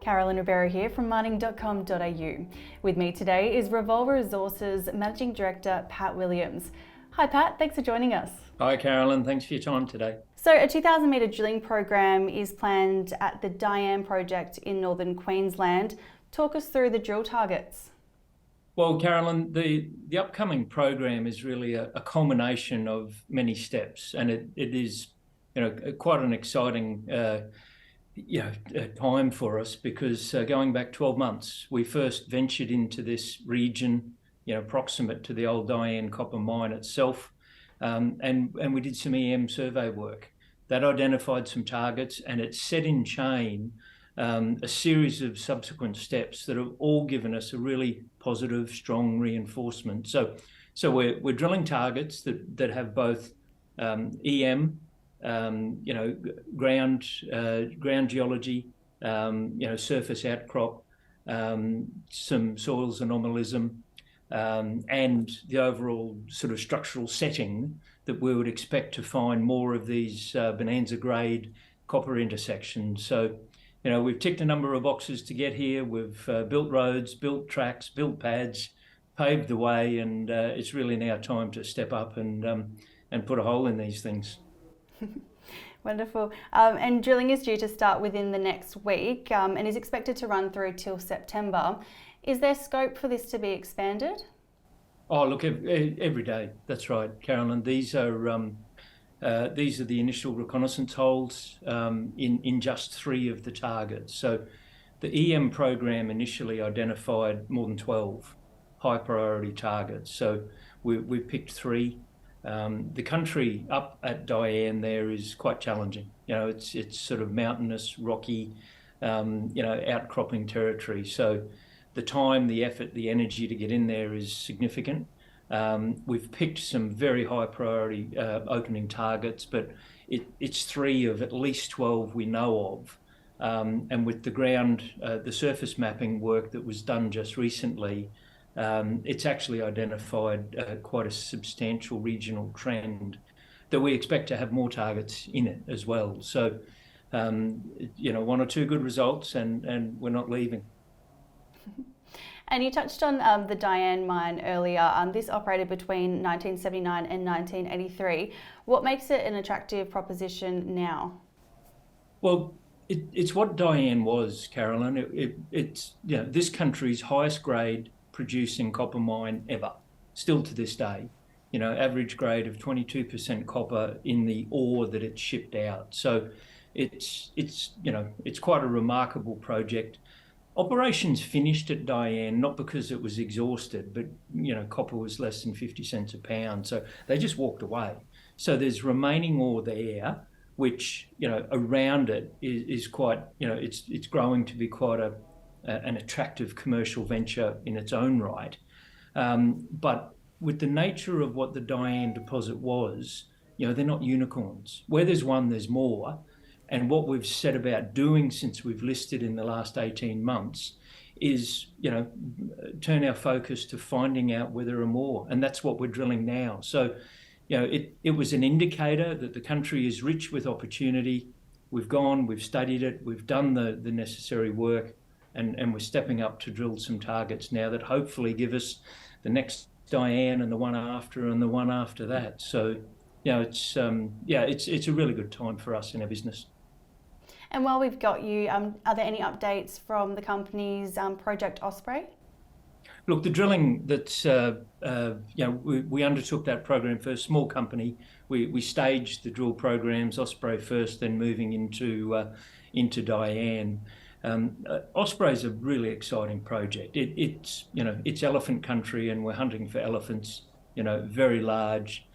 Carolyn Rivera here from mining.com.au. With me today is Revolver Resources Managing Director Pat Williams. Hi Pat, thanks for joining us. Hi Carolyn, thanks for your time today. So a 2,000 metre drilling program is planned at the Dianne Project in Northern Queensland. Talk us through the drill targets. Well Carolyn, the upcoming program is really a culmination of many steps, and it is quite an exciting time for us because going back 12 months, we first ventured into this region, proximate to the old Dianne copper mine itself, and we did some EM survey work that identified some targets, and it set in chain a series of subsequent steps that have all given us a really positive, strong reinforcement. So we're drilling targets that have both EM, ground geology, surface outcrop, some soils anomalism, and the overall sort of structural setting that we would expect to find more of these bonanza grade copper intersections. So, we've ticked a number of boxes to get here. We've built roads, built tracks, built pads, paved the way, and it's really now time to step up and put a hole in these things. Wonderful. And drilling is due to start within the next week and is expected to run through till September. Is there scope for this to be expanded? Oh, look, every day. That's right, Carolyn. These are the initial reconnaissance holes in just 3 of the targets. So the EM program initially identified more than 12 high priority targets. So we picked 3. The country up at Dianne there is quite challenging. It's sort of mountainous, rocky, outcropping territory. So the time, the effort, the energy to get in there is significant. We've picked some very high priority opening targets, but it's 3 of at least 12 we know of. And with the surface mapping work that was done just recently, it's actually identified quite a substantial regional trend that we expect to have more targets in it as well. So, 1 or 2 good results, and we're not leaving. And you touched on the Dianne Mine earlier. This operated between 1979 and 1983. What makes it an attractive proposition now? Well, it's what Dianne was, Carolyn. It's this country's highest grade producing copper mine ever, still to this day. Average grade of 22% copper in the ore that it shipped out. So it's quite a remarkable project. Operations finished at Dianne not because it was exhausted, but copper was less than 50 cents a pound, so they just walked away. So there's remaining ore there, which around it is quite it's growing to be quite an attractive commercial venture in its own right. But with the nature of what the Dianne deposit was, they're not unicorns. Where there's one, there's more. And what we've set about doing since we've listed in the last 18 months is, turn our focus to finding out where there are more. And that's what we're drilling now. So, it was an indicator that the country is rich with opportunity. We've gone, we've studied it, we've done the necessary work, and we're stepping up to drill some targets now that hopefully give us the next Dianne and the one after and the one after that. So, it's a really good time for us in our business. And while we've got you, are there any updates from the company's Project Osprey? Look, the drilling that's, we undertook that program for a small company. We staged the drill programs, Osprey first, then moving into Dianne. Osprey is a really exciting project. It's elephant country, and we're hunting for elephants. Very large,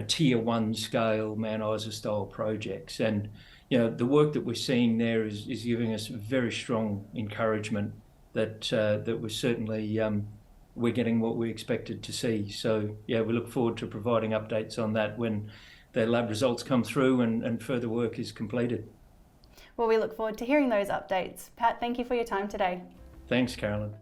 tier 1 scale Mount Isa style projects, and the work that we're seeing there is giving us very strong encouragement that we're certainly we're getting what we expected to see. So we look forward to providing updates on that when the lab results come through and further work is completed. Well, we look forward to hearing those updates. Pat, thank you for your time today. Thanks, Carolyn.